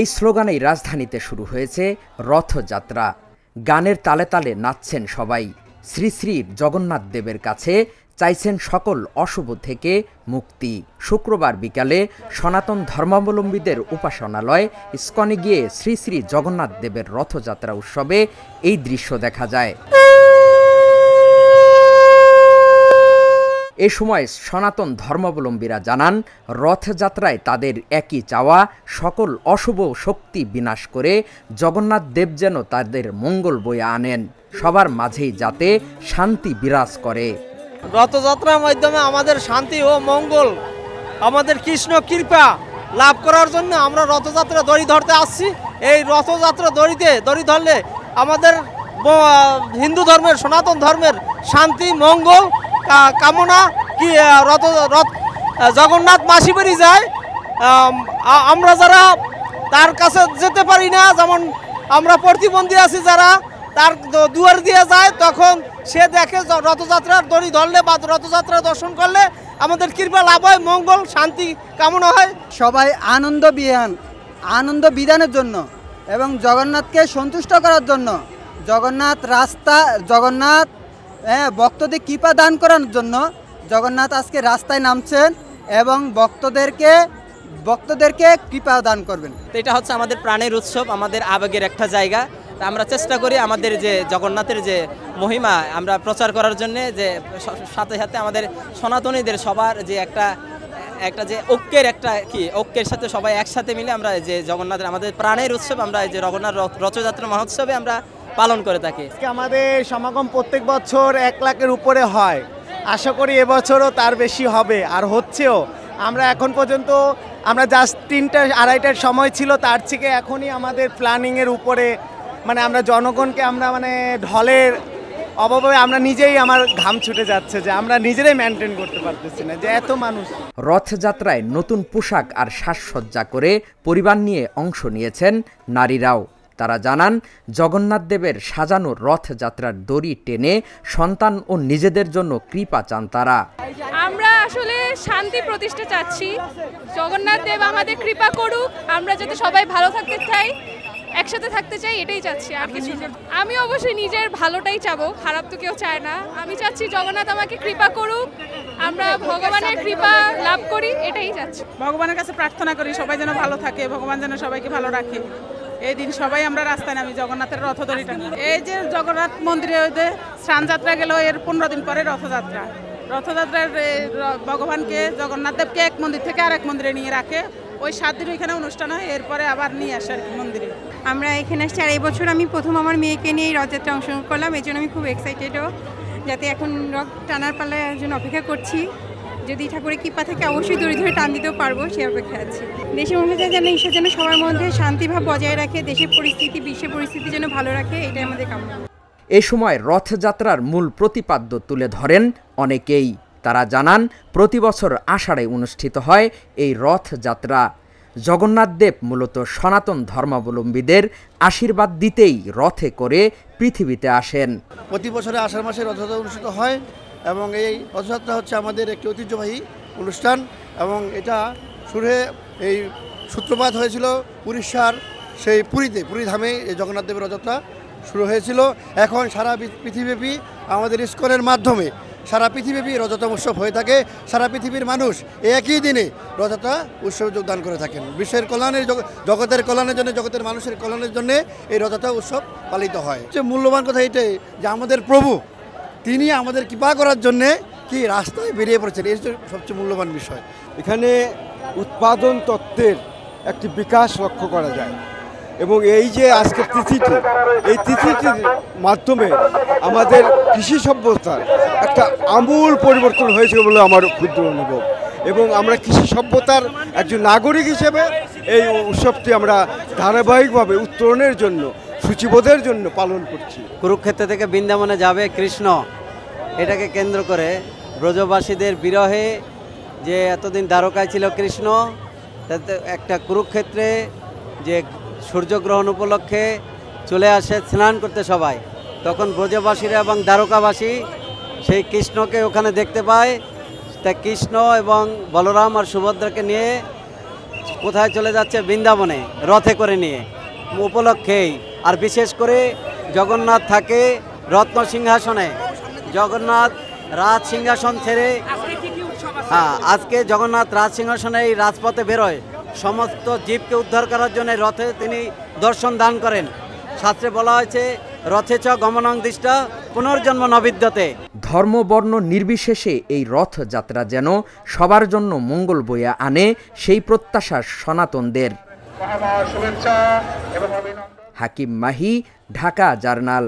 এই স্লোগানেই রাজধানীতে শুরু হয়েছে রথযাত্রা। গানের তালে তালে নাচছেন সবাই। শ্রী শ্রী জগন্নাথ দেবের কাছে চাইছেন সকল অশুভ থেকে মুক্তি। শুক্রবার বিকালে সনাতন ধর্মাবলম্বীদের উপাসনালয় ইস্কনে গিয়ে শ্রী শ্রী জগন্নাথ দেবের রথযাত্রা উৎসবে এই দৃশ্য দেখা যায়। এ সময় সনাতন ধর্মাবলম্বীরা জানান, রথযাত্রায় তাদের একই চাওয়া, সকল অশুভ শক্তি বিনাশ করে জগন্নাথ দেব যেন তাদের মঙ্গল বয়ে আনেন, সবার মাঝেই যাতে শান্তি বিরাজ করে। রথযাত্রার মাধ্যমে আমাদের শান্তি ও মঙ্গল, আমাদের কৃষ্ণ কৃপা লাভ করার জন্য আমরা রথযাত্রা দড়ি ধরতে আসছি। এই রথযাত্রা দড়ি ধরলে আমাদের হিন্দু ধর্মের, সনাতন ধর্মের শান্তি মঙ্গল কামনা কি জগন্নাথ মাসি বাড়ি যায়। আমরা যারা তার কাছে যেতে পারি না, যেমন আমরা প্রতিবন্ধী আছি, যারা তার দুয়ার দিয়ে যায়, তখন সে দেখে রথযাত্রার দড়ি ধরলে বা রথযাত্রা দর্শন করলে আমাদের কৃপা লাভ হয়, মঙ্গল শান্তি কামনা হয়। সবাই আনন্দ বিধানের জন্য এবং জগন্নাথকে সন্তুষ্ট করার জন্য, জগন্নাথ ভক্তদের কৃপা দান করার জন্য জগন্নাথ আজকে রাস্তায় নামছেন এবং ভক্তদেরকে কৃপা দান করবেন। এটা হচ্ছে আমাদের প্রাণের উৎসব, আমাদের আবেগের একটা জায়গা। আমরা চেষ্টা করি আমাদের যে জগন্নাথের যে মহিমা আমরা প্রচার করার জন্য, যে সাথে সাথে আমাদের সনাতনীদের সবার যে একটা যে ঐক্যের সাথে সবাই একসাথে মিলে আমরা যে জগন্নাথের আমাদের প্রাণের উৎসব, আমরা যে জগন্নাথ রথযাত্রা মহোৎসবে আমরা পালন করে থাকি। আমাদের সমাগম প্রত্যেক বছর 1 লাখের উপরে হয়, আশা করি এবছরও তার বেশি হবে, আর হচ্ছেও। আমরা এখন পর্যন্ত আমরা জাস্ট 3টা-2:30টার সময় ছিল, তার থেকে এখনই আমাদের প্ল্যানিংয়ের উপরে, মানে আমরা জনগণকে আমরা ঢলের অভাবে আমরা নিজেই, আমার ঘাম ছুটে যাচ্ছে যে আমরা নিজেরাই মেনটেন করতে পারতেছি না, যে এত মানুষ। রথযাত্রায় নতুন পোশাক আর সাজসজ্জা করে পরিবার নিয়ে অংশ নিয়েছেন নারীরাও। তারা জানান, জগন্নাথ দেবের সাজানো রথযাত্রার দড়ি টেনে সন্তান ও নিজেদের জন্য কৃপা চান তারা। আমরা আসলে শান্তি প্রতিষ্ঠা চাচ্ছি, জগন্নাথ দেব আমাদের কৃপা করুক, আমরা যাতে সবাই ভালো থাকতে চাই, একসাথে থাকতে চাই, এটাই চাচ্ছি, আর কিছু না। আমি অবশ্যই নিজের ভালোটাই চাবো, খারাপ তো কেউ চায় না। আমি চাচ্ছি জগন্নাথ আমাকে কৃপা করুক, আমরা ভগবানের কৃপা লাভ করি, এটাই চাচ্ছি। ভগবানের কাছে প্রার্থনা করি সবাই যেন ভালো থাকে, ভগবান যেন সবাইকে ভালো রাখে। এই দিন সবাই আমরা রাস্তায় নামি জগন্নাথের রথদড়িটা। এই যে জগন্নাথ মন্দিরে যে স্নানযাত্রা গেল, এর 15 দিন পরে রথযাত্রার ভগবানকে, জগন্নাথ দেবকে এক মন্দির থেকে আরেক মন্দিরে নিয়ে রাখে, ওই 7 দিন ওইখানে অনুষ্ঠান হয়, এরপরে আবার নিয়ে আসে আর কি মন্দিরে। আমরা এখানে আসছি, আর এই বছর আমি প্রথম আমার মেয়েকে নিয়ে এই রথযাত্রা অংশগ্রহণ করলাম, এই জন্য আমি খুব এক্সাইটেডও, যাতে এখন রথ টানার পালার জন্য অপেক্ষা করছি। যদি ঠাকুরের কৃপা থেকে অবশ্যই দড়ি ধরে টান দিতেও পারবো, সে অপেক্ষা আছে। দেশের মধ্যে যেন ঈশ্বর যেন সবার মধ্যে শান্তিভাব বজায় রাখে, দেশের পরিস্থিতি, বিশ্বের পরিস্থিতি যেন ভালো রাখে, এটাই আমাদের কামনা। এ সময় রথযাত্রার মূল প্রতিপাদ্য তুলে ধরেন অনেকেই। তারা জানান, প্রতি বছর আষাঢ়ে অনুষ্ঠিত হয় এই রথযাত্রা। জগন্নাথ দেব মূলত সনাতন ধর্মাবলম্বীদের আশীর্বাদ দিতেই রথে করে পৃথিবীতে আসেন। প্রতি বছরে আষাঢ় মাসে রথযাত্রা অনুষ্ঠিত হয় এবং এই রথযাত্রা হচ্ছে আমাদের একটি ঐতিহ্যবাহী অনুষ্ঠান এবং এটা এই সূত্রপাত হয়েছিল উড়িষ্যার সেই পুরী ধামে এই জগন্নাথ দেবের রথযাত্রা শুরু হয়েছিল। এখন সারা পৃথিবীব্যাপী আমাদের ইস্কনের মাধ্যমে সারা পৃথিবীব্যাপী রথযাত্রা উৎসব হয়ে থাকে। সারা পৃথিবীর মানুষ একই দিনে রথযাত্রা উৎসবে যোগদান করে থাকেন। বিশ্বের কল্যাণের, জগতের কল্যাণের জন্য, জগতের মানুষের কল্যাণের জন্য এই রথযাত্রা উৎসব পালিত হয়। যে মূল্যবান কথা এটাই যে আমাদের প্রভু তিনি আমাদের কৃপা করার জন্যে কি রাস্তায় বেরিয়ে পড়েছেন, এই সবচেয়ে মূল্যবান বিষয়। এখানে উৎপাদন তত্ত্বের একটি বিকাশ লক্ষ্য করা যায় এবং এই যে আজকের তিথিটি, এই তিথিটির মাধ্যমে আমাদের কৃষি সভ্যতার একটা আমূল পরিবর্তন হয়েছে বলে আমার ক্ষুদ্র অনুভব এবং আমরা কৃষি সভ্যতার একজন নাগরিক হিসেবে এই উৎসবটি আমরা ধারাবাহিকভাবে উত্তরণের জন্য, সূচিবোধের জন্য পালন করছি। কুরুক্ষেত্র থেকে বৃন্দাবনে যাবে কৃষ্ণ, এটাকে কেন্দ্র করে ব্রজবাসীদের বিরহে যে এতদিন দ্বারকায় ছিল কৃষ্ণ, তাতে একটা কুরুক্ষেত্রে যে সূর্যগ্রহণ উপলক্ষে চলে আসে স্নান করতে সবাই, তখন ব্রজবাসীরা এবং দ্বারকাবাসী সেই কৃষ্ণকে ওখানে দেখতে পায়। তা কৃষ্ণ এবং বলরাম আর সুভদ্রাকে নিয়ে কোথায় চলে যাচ্ছে? বৃন্দাবনে রথে করে নিয়ে উপলক্ষেই। আর বিশেষ করে জগন্নাথ থাকে রত্ন সিংহাসনে, জগন্নাথ রাজ সিংহাসন ছেড়ে আজকে জগন্নাথ রাজ সিংহাসনে এই রাজপথে বেরোয়, সমস্ত জীবকে উদ্ধার করার জন্য রথে তিনি দর্শন দান করেন। শাস্ত্রে বলা হয়েছে রথে চ গমনং দৃষ্টা পুনর্জন্ম নবিদ্যতে। ধর্ম বর্ণ নির্বিশেষে এই রথযাত্রা যেন সবার জন্য মঙ্গল বয়ে আনে, সেই প্রত্যাশা সনাতনদের। হাকিম মাহি, ঢাকা জার্নাল।